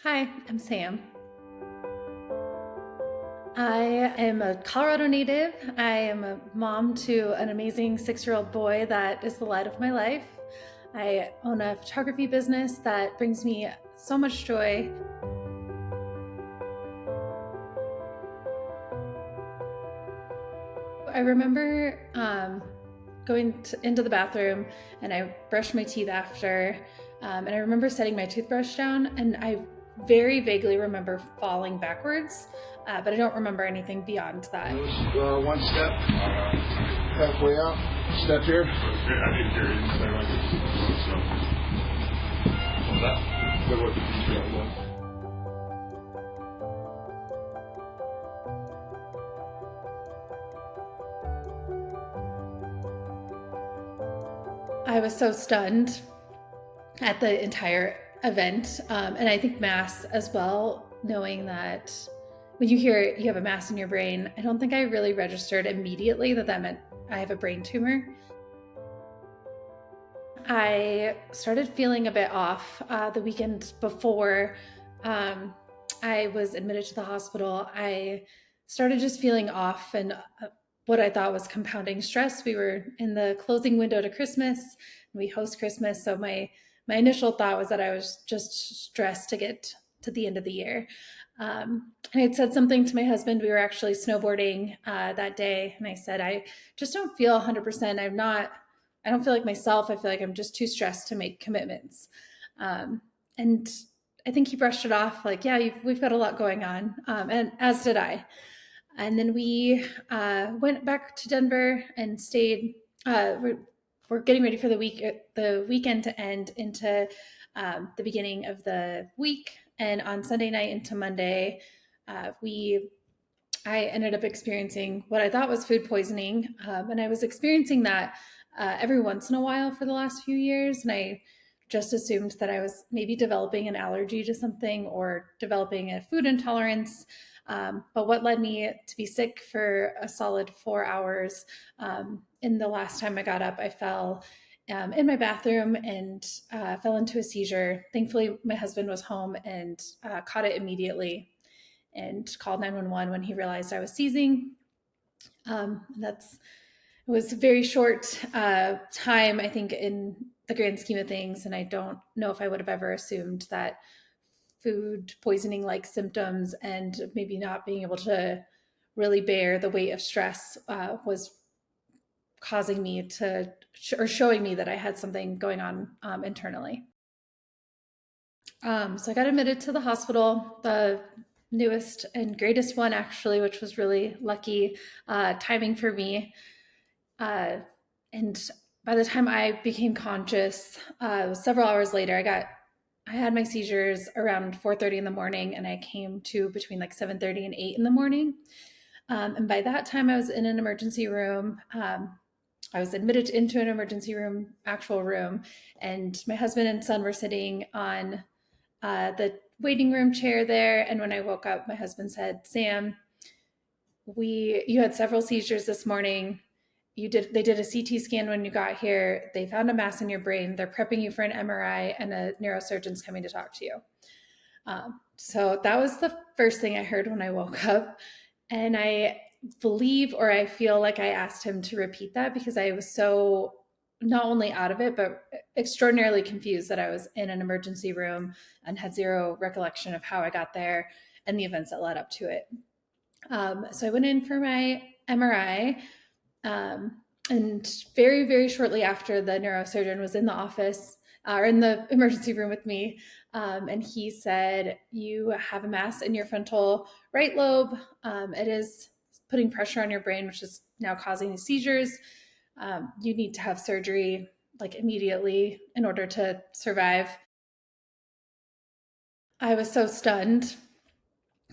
Hi, I'm Sam. I am a Colorado native. I am a mom to an amazing 6-year-old boy that is the light of my life. I own a photography business that brings me so much joy. I remember into the bathroom and I brushed my teeth after. And I remember setting my toothbrush down and I very vaguely remember falling backwards, but I don't remember anything beyond that. One step halfway out. Step here. I didn't hear you say like this. That? Good work. Yeah. I was so stunned at the entire event, and I think mass as well, knowing that when you hear you have a mass in your brain, I don't think I really registered immediately that meant I have a brain tumor. I started feeling a bit off the weekend before I was admitted to the hospital. I started just feeling off and what I thought was compounding stress. We were in the closing window to Christmas, and we host Christmas. So my initial thought was that I was just stressed to get to the end of the year. And I had said something to my husband. We were actually snowboarding that day, and I said, I just don't feel 100%. I don't feel like myself. I feel like I'm just too stressed to make commitments. And I think he brushed it off like, yeah, we've got a lot going on. And as did I. And then we went back to Denver and stayed. We're getting ready for the weekend to end into the beginning of the week. And on Sunday night into Monday, I ended up experiencing what I thought was food poisoning. And I was experiencing that every once in a while for the last few years. And I just assumed that I was maybe developing an allergy to something or developing a food intolerance. But what led me to be sick for a solid 4 hours, in the last time I got up, I fell in my bathroom and fell into a seizure. Thankfully, my husband was home and caught it immediately and called 911 when he realized I was seizing. It was a very short time, I think, in the grand scheme of things. And I don't know if I would have ever assumed that food poisoning like symptoms and maybe not being able to really bear the weight of stress was causing me to, or showing me that I had something going on internally. So I got admitted to the hospital, the newest and greatest one, actually, which was really lucky timing for me. And by the time I became conscious, it was several hours later. I had my seizures around 4:30 in the morning, and I came to between like 7:30 and 8 in the morning. And by that time, I was in an emergency room. I was admitted into an emergency room, actual room, and my husband and son were sitting on the waiting room chair there. And when I woke up, my husband said, Sam, you had several seizures this morning. They did a CT scan when you got here. They found a mass in your brain. They're prepping you for an MRI, and a neurosurgeon's coming to talk to you. So that was the first thing I heard when I woke up. And I believe, or I feel like I asked him to repeat that because I was so not only out of it, but extraordinarily confused that I was in an emergency room and had zero recollection of how I got there and the events that led up to it. So I went in for my MRI. And very, very shortly after, the neurosurgeon was in the office or in the emergency room with me. And he said, you have a mass in your frontal right lobe. It is putting pressure on your brain, which is now causing these seizures. You need to have surgery like immediately in order to survive. I was so stunned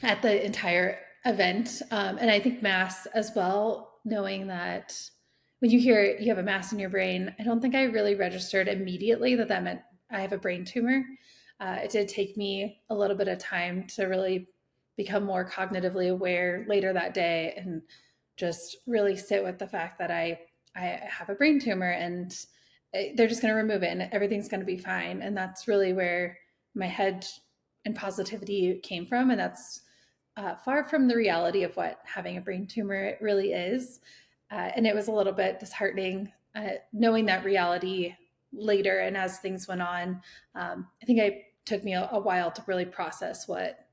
at the entire event. And I think mass as well, knowing that when you hear you have a mass in your brain, I don't think I really registered immediately that meant I have a brain tumor. It did take me a little bit of time to really become more cognitively aware later that day and just really sit with the fact that I have a brain tumor and they're just going to remove it and everything's going to be fine. And that's really where my head and positivity came from. And that's far from the reality of what having a brain tumor really is. And it was a little bit disheartening knowing that reality later. And as things went on, I think it took me a while to really process what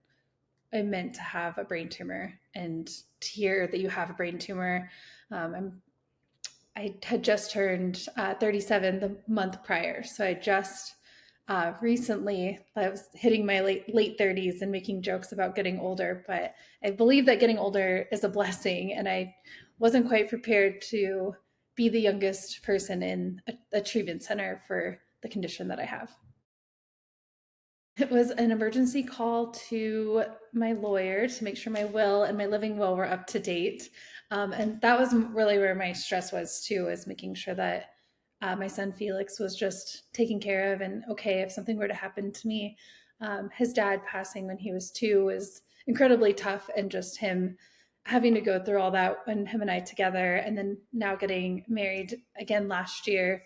it meant to have a brain tumor and to hear that you have a brain tumor. I had just turned 37 the month prior. So I just recently, I was hitting my late 30s and making jokes about getting older, but I believe that getting older is a blessing. And I wasn't quite prepared to be the youngest person in a treatment center for the condition that I have. It was an emergency call to my lawyer to make sure my will and my living will were up to date. And that was really where my stress was too, is making sure that my son Felix was just taken care of and okay if something were to happen to me. His dad passing when he was 2 was incredibly tough, and just him having to go through all that and him and I together, and then now getting married again last year,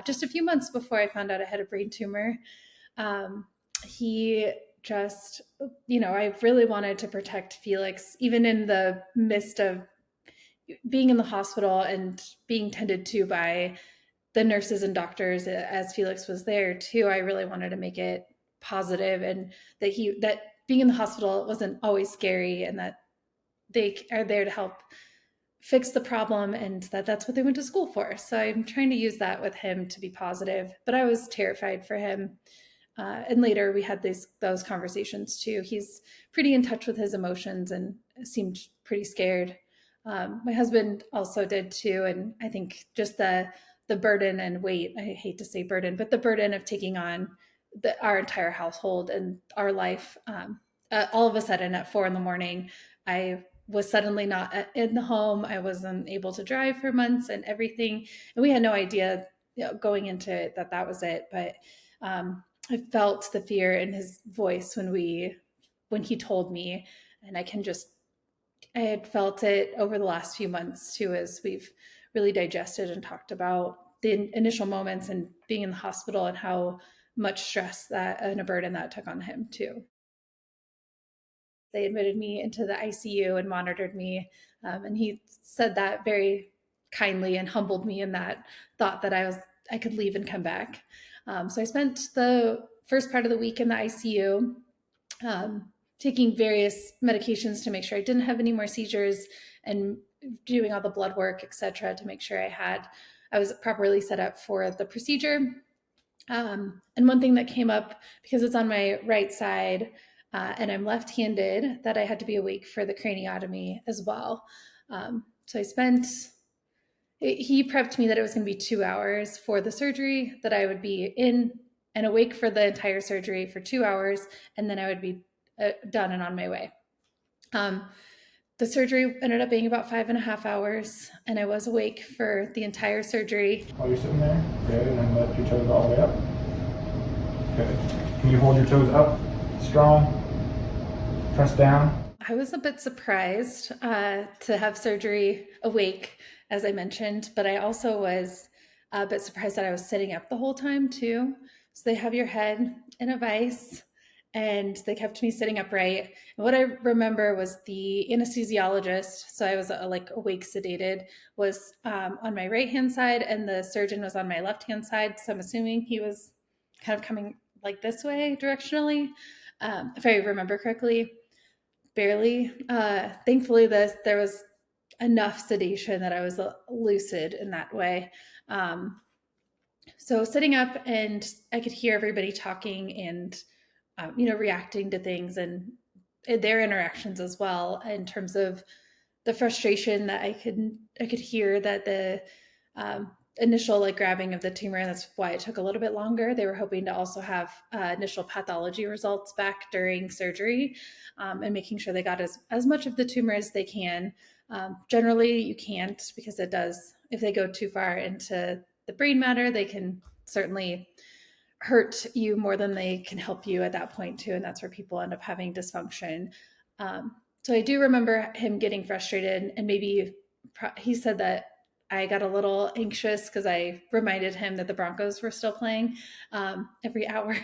just a few months before I found out I had a brain tumor. Um, he just, I really wanted to protect Felix, even in the midst of being in the hospital and being tended to by the nurses and doctors as Felix was there too. I really wanted to make it positive, and that being in the hospital wasn't always scary, and that they are there to help fix the problem, and that's what they went to school for. So I'm trying to use that with him to be positive, but I was terrified for him. And later we had those conversations too. He's pretty in touch with his emotions and seemed pretty scared. My husband also did too, and I think just the burden and weight, I hate to say burden, but the burden of taking on our entire household and our life. All of a sudden at 4 a.m, I was suddenly not in the home. I wasn't able to drive for months and everything. And we had no idea, going into it, that was it. But I felt the fear in his voice when he told me, and I had felt it over the last few months too, as we've really digested and talked about the initial moments and being in the hospital and how much stress that and a burden that took on him too. They admitted me into the ICU and monitored me, and he said that very kindly and humbled me in that thought that I could leave and come back. So I spent the first part of the week in the ICU, taking various medications to make sure I didn't have any more seizures, and doing all the blood work, etc., to make sure I was properly set up for the procedure. And one thing that came up, because it's on my right side and I'm left-handed, that I had to be awake for the craniotomy as well. So he prepped me that it was going to be 2 hours for the surgery, that I would be in and awake for the entire surgery for 2 hours, and then I would be done and on my way. The surgery ended up being about 5.5 hours, and I was awake for the entire surgery. While you're sitting there, good, and then lift your toes all the way up. Good. Can you hold your toes up, strong, press down? I was a bit surprised to have surgery awake, as I mentioned, but I also was a bit surprised that I was sitting up the whole time too. So they have your head in a vise, and they kept me sitting upright. And what I remember was the anesthesiologist, so I was like awake, sedated, was on my right-hand side, and the surgeon was on my left-hand side. So I'm assuming he was kind of coming like this way directionally, if I remember correctly. Barely. Thankfully, there was enough sedation that I was lucid in that way. So sitting up, and I could hear everybody talking and reacting to things and their interactions as well, in terms of the frustration that I could hear that the initial like grabbing of the tumor, and that's why it took a little bit longer. They were hoping to also have initial pathology results back during surgery, and making sure they got as much of the tumor as they can. Generally, you can't, because it does, if they go too far into the brain matter, they can certainly hurt you more than they can help you at that point too, and that's where people end up having dysfunction. So I do remember him getting frustrated, and maybe he said that I got a little anxious because I reminded him that the Broncos were still playing every hour.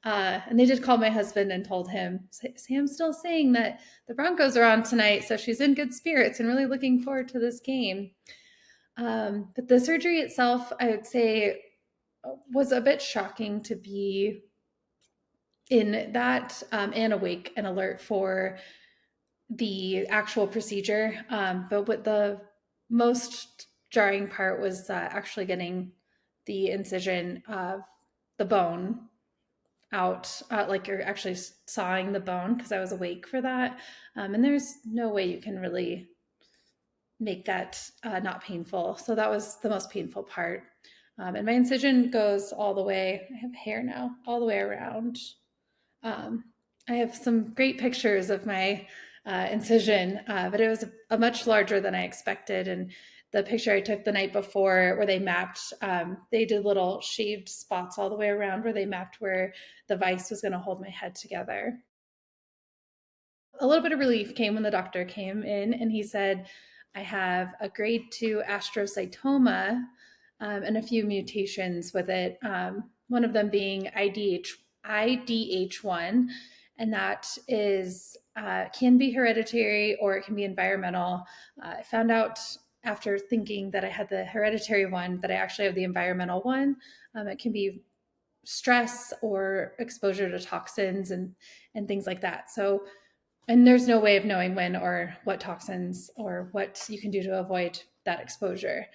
And they did call my husband and told him, Sam's still saying that the Broncos are on tonight, so she's in good spirits and really looking forward to this game. But the surgery itself, I would say, was a bit shocking to be in that and awake and alert for the actual procedure. But what the most jarring part was actually getting the incision of the bone out, like you're actually sawing the bone because I was awake for that. And there's no way you can really make that not painful. So that was the most painful part. And my incision goes all the way, I have hair now, all the way around. Um, I have some great pictures of my incision, but it was a much larger than I expected. And the picture I took the night before where they mapped, they did little shaved spots all the way around where they mapped where the vise was going to hold my head together. A little bit of relief came when the doctor came in and he said, I have a grade 2 astrocytoma and a few mutations with it. One of them being IDH1, and that is can be hereditary or it can be environmental. I found out after thinking that I had the hereditary one that I actually have the environmental one. It can be stress or exposure to toxins and things like that. So and there's no way of knowing when or what toxins or what you can do to avoid that exposure.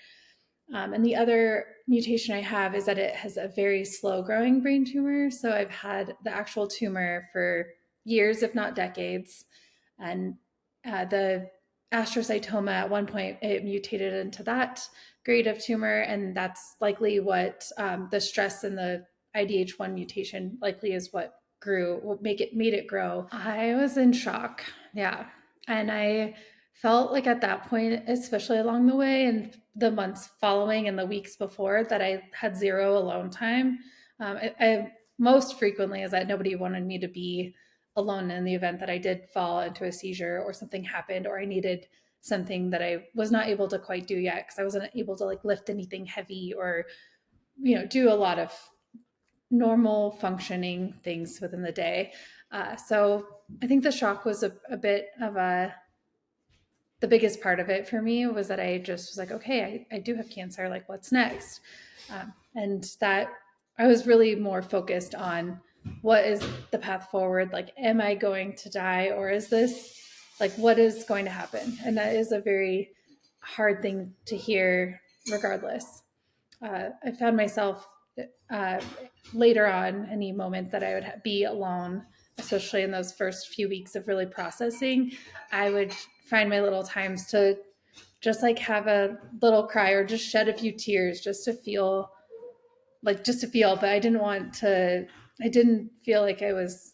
And the other mutation I have is that it has a very slow growing brain tumor. So I've had the actual tumor for years, if not decades. And the astrocytoma at one point, it mutated into that grade of tumor. And that's likely what the stress and the IDH1 mutation likely is what made it grow. I was in shock. Yeah. And I felt like at that point, especially along the way and the months following and the weeks before, that I had zero alone time. I most frequently is that nobody wanted me to be alone in the event that I did fall into a seizure or something happened or I needed something that I was not able to quite do yet because I wasn't able to like lift anything heavy or do a lot of normal functioning things within the day. So I think the shock was a bit of the biggest part of it for me was that I just was like, okay, I do have cancer. Like, what's next? And that I was really more focused on what is the path forward? Like, am I going to die or is this like, what is going to happen? And that is a very hard thing to hear regardless. I found myself uh, later on, any moment that I would be alone, especially in those first few weeks of really processing, I would find my little times to just like have a little cry or just shed a few tears just to feel but I didn't feel like I was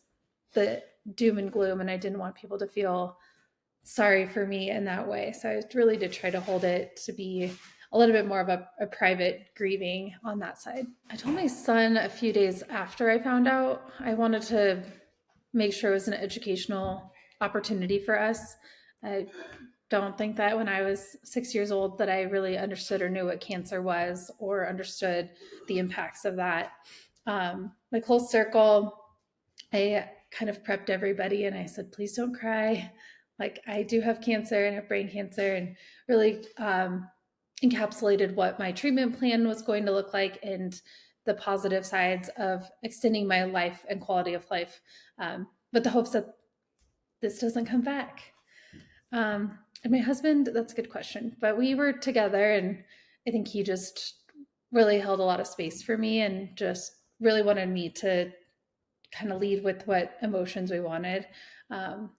the doom and gloom and I didn't want people to feel sorry for me in that way. So I really did try to hold it to be a little bit more of a private grieving on that side. I told my son a few days after I found out I wanted to make sure it was an educational opportunity for us. I don't think that when I was 6 years old that I really understood or knew what cancer was or understood the impacts of that. My close circle, I kind of prepped everybody and I said, please don't cry. Like I do have cancer and have brain cancer and really encapsulated what my treatment plan was going to look like and the positive sides of extending my life and quality of life, with the hopes that this doesn't come back. And my husband, that's a good question, but we were together and I think he just really held a lot of space for me and just really wanted me to kind of lead with what emotions we wanted. Um,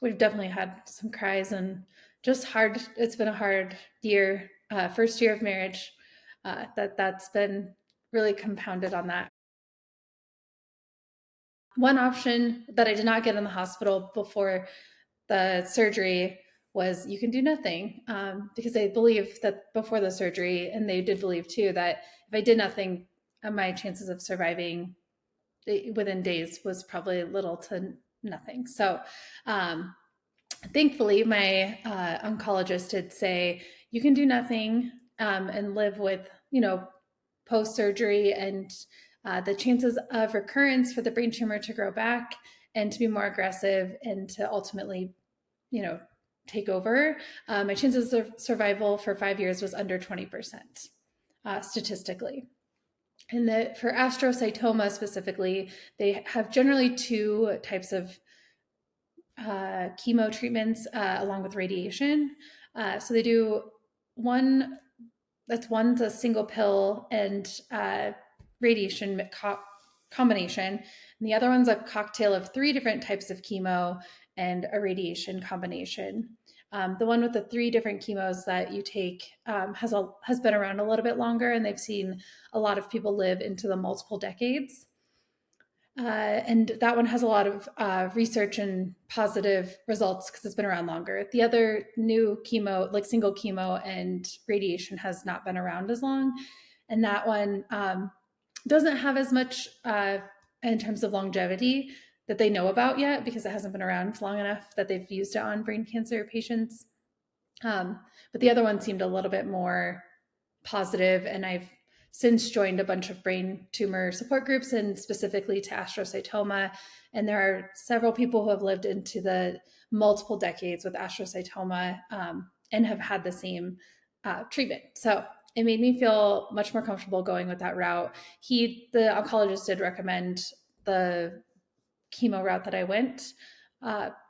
we've definitely had some cries and just hard. It's been a hard year, first year of marriage. That's been really compounded on that. One option that I did not get in the hospital before the surgery was you can do nothing, because they believe that before the surgery, and they did believe too that if I did nothing, my chances of surviving within days was probably little to nothing. So thankfully, my oncologist did say, you can do nothing. and live with, post surgery and the chances of recurrence for the brain tumor to grow back and to be more aggressive and to ultimately, you know, take over. My chances of survival for 5 years was under 20% statistically. And for astrocytoma specifically, they have generally two types of chemo treatments along with radiation. So they do one one's a single pill and radiation combination, and the other one's a cocktail of three different types of chemo and a radiation combination. The one with the three different chemos that you take has been around a little bit longer, and they've seen a lot of people live into the multiple decades. And that one has a lot of research and positive results because it's been around longer. The other new chemo, like single chemo and radiation, has not been around as long. And that one doesn't have as much in terms of longevity that they know about yet because it hasn't been around long enough that they've used it on brain cancer patients. But the other one seemed a little bit more positive, and I've since joined a bunch of brain tumor support groups and specifically to astrocytoma. And there are several people who have lived into the multiple decades with astrocytoma and have had the same treatment. So it made me feel much more comfortable going with that route. The oncologist did recommend the chemo route that I went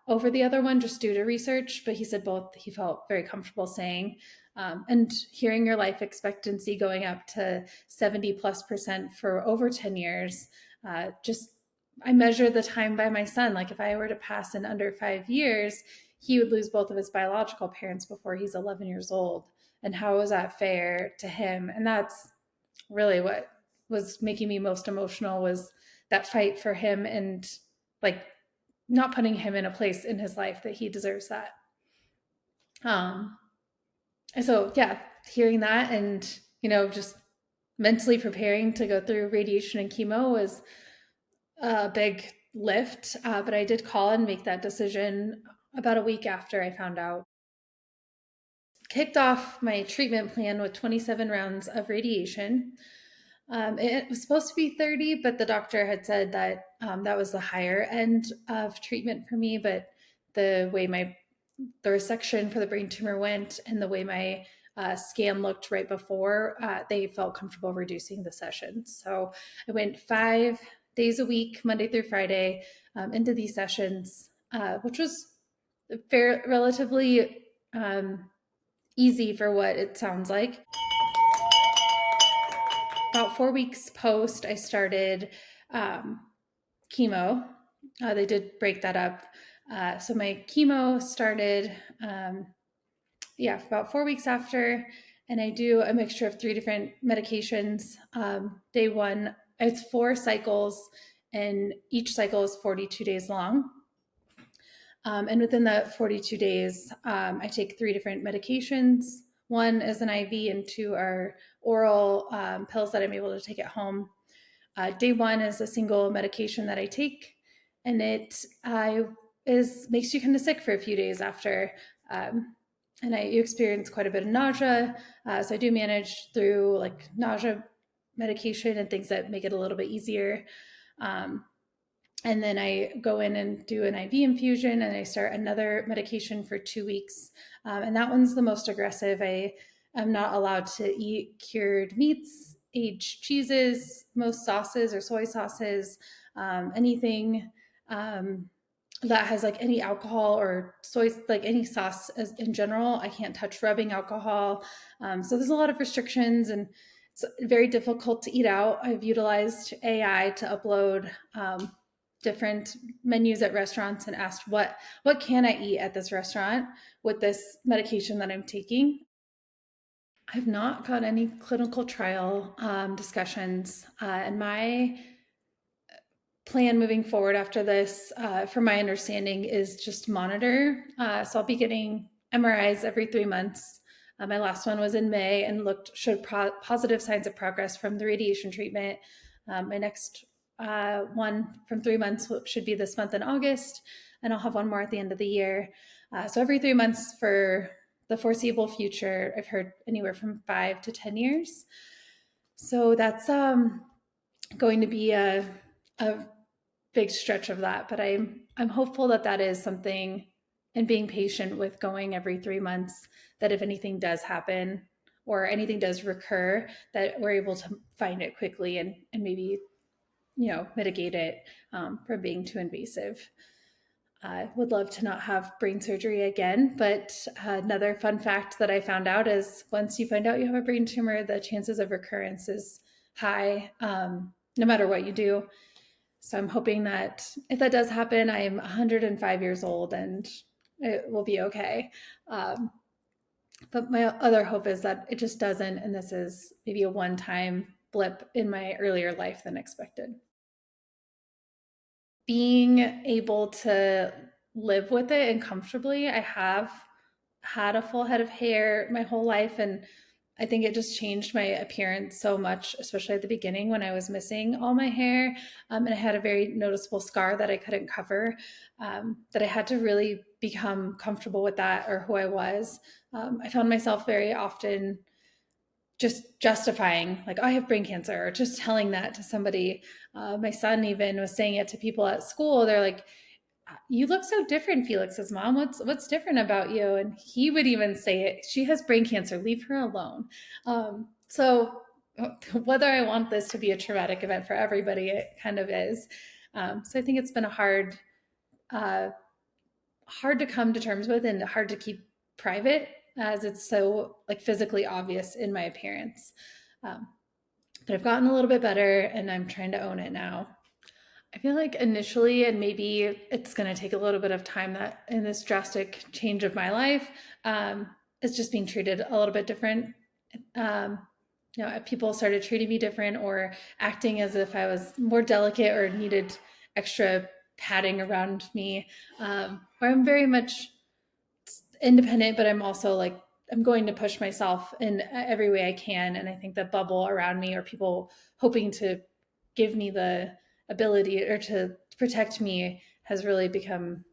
over the other one just due to research, but he said both he felt very comfortable saying. And hearing your life expectancy going up to 70+% for over 10 years, I measure the time by my son. Like if I were to pass in under 5 years, he would lose both of his biological parents before he's 11 years old. And how is that fair to him? And that's really what was making me most emotional, was that fight for him and like not putting him in a place in his life that he deserves that. So yeah, hearing that and, just mentally preparing to go through radiation and chemo was a big lift. But I did call and make that decision about a week after I found out. Kicked off my treatment plan with 27 rounds of radiation. It was supposed to be 30, but the doctor had said that that was the higher end of treatment for me. But the way the resection for the brain tumor went and the way my scan looked right before, they felt comfortable reducing the sessions. So I went 5 days a week, Monday through Friday, into these sessions, which was relatively easy for what it sounds like. About 4 weeks post, I started chemo. They did break that up. So my chemo started, about 4 weeks after, and I do a mixture of 3 different medications. Day one, it's 4 cycles, and each cycle is 42 days long. And within the 42 days, I take 3 different medications. One is an IV and 2 are oral pills that I'm able to take at home. Day one is a single medication that I take, and it makes you kind of sick for a few days after. And you experience quite a bit of nausea. So I do manage through like nausea medication and things that make it a little bit easier. And then I go in and do an IV infusion, and I start another medication for 2 weeks. And that one's the most aggressive. I am not allowed to eat cured meats, aged cheeses, most sauces or soy sauces, anything that has like any alcohol or soy, like any sauce in general. I can't touch rubbing alcohol. So there's a lot of restrictions, and it's very difficult to eat out. I've utilized AI to upload different menus at restaurants and asked what can I eat at this restaurant with this medication that I'm taking. I've not got any clinical trial discussions, and my plan moving forward after this, from my understanding, is just monitor. So I'll be getting MRIs every 3 months. My last one was in May and showed positive signs of progress from the radiation treatment. My next one from 3 months should be this month in August, and I'll have one more at the end of the year. So every 3 months for the foreseeable future, I've heard anywhere from 5 to 10 years. So that's going to be a big stretch of that, but I'm hopeful that that is something, and being patient with going every 3 months, that if anything does happen or anything does recur, that we're able to find it quickly and maybe, mitigate it from being too invasive. I would love to not have brain surgery again, but another fun fact that I found out is once you find out you have a brain tumor, the chances of recurrence is high, no matter what you do. So I'm hoping that if that does happen, I am 105 years old and it will be okay. But my other hope is that it just doesn't, and this is maybe a one-time blip in my earlier life than expected. Being able to live with it and comfortably, I have had a full head of hair my whole life, and I think it just changed my appearance so much, especially at the beginning when I was missing all my hair. And I had a very noticeable scar that I couldn't cover, that I had to really become comfortable with that or who I was. I found myself very often just justifying, like, oh, I have brain cancer, or just telling that to somebody. My son even was saying it to people at school. They're like, you look so different, Felix's mom. What's different about you? And he would even say it. She has brain cancer. Leave her alone. So whether I want this to be a traumatic event for everybody, it kind of is. So I think it's been hard to come to terms with and hard to keep private, as it's so like physically obvious in my appearance. But I've gotten a little bit better and I'm trying to own it now. I feel like initially, and maybe it's going to take a little bit of time, that in this drastic change of my life, it's just being treated a little bit different. People started treating me different or acting as if I was more delicate or needed extra padding around me, where I'm very much independent, but I'm also like, I'm going to push myself in every way I can. And I think the bubble around me, or people hoping to give me the ability or to protect me, has really become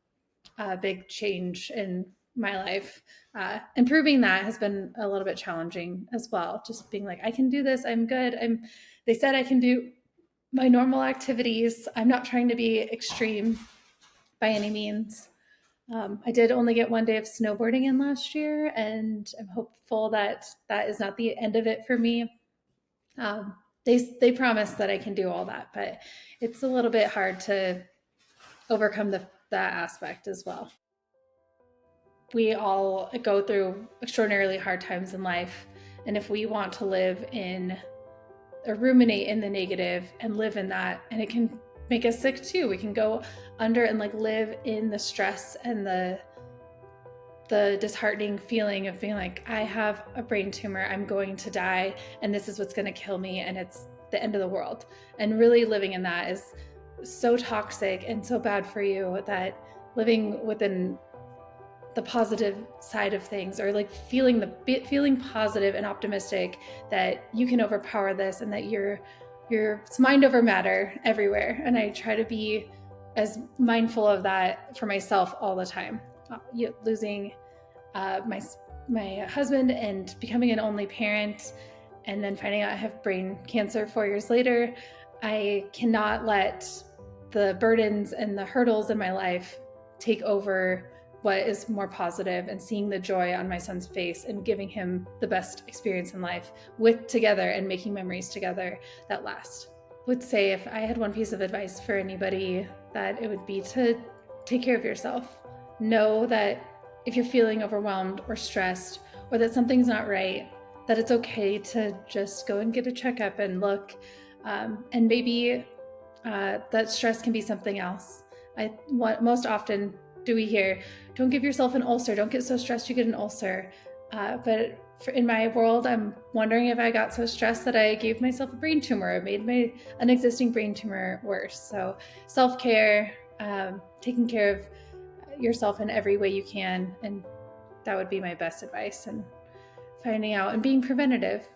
a big change in my life. Improving that has been a little bit challenging as well. Just being like, I can do this. I'm good. They said I can do my normal activities. I'm not trying to be extreme by any means. I did only get one day of snowboarding in last year, and I'm hopeful that that is not the end of it for me. They promise that I can do all that, but it's a little bit hard to overcome that aspect as well. We all go through extraordinarily hard times in life, and if we want to live in or ruminate in the negative and live in that, and it can make us sick too. We can go under and like live in the stress and the disheartening feeling of being like, I have a brain tumor, I'm going to die, and this is what's going to kill me, and it's the end of the world. And really living in that is so toxic and so bad for you, that living within the positive side of things, or like feeling positive and optimistic that you can overpower this, and that it's mind over matter everywhere. And I try to be as mindful of that for myself all the time. Losing my husband and becoming an only parent, and then finding out I have brain cancer 4 years later, I cannot let the burdens and the hurdles in my life take over what is more positive, and seeing the joy on my son's face and giving him the best experience in life together and making memories together that last. I would say if I had one piece of advice for anybody, that it would be to take care of yourself. Know that if you're feeling overwhelmed or stressed, or that something's not right, that it's okay to just go and get a checkup and look, and maybe that stress can be something else. Most often do we hear, don't give yourself an ulcer, don't get so stressed you get an ulcer. But in my world, I'm wondering if I got so stressed that I gave myself a brain tumor, or made an existing brain tumor worse. So self-care, taking care of yourself in every way you can, and that would be my best advice, and finding out and being preventative.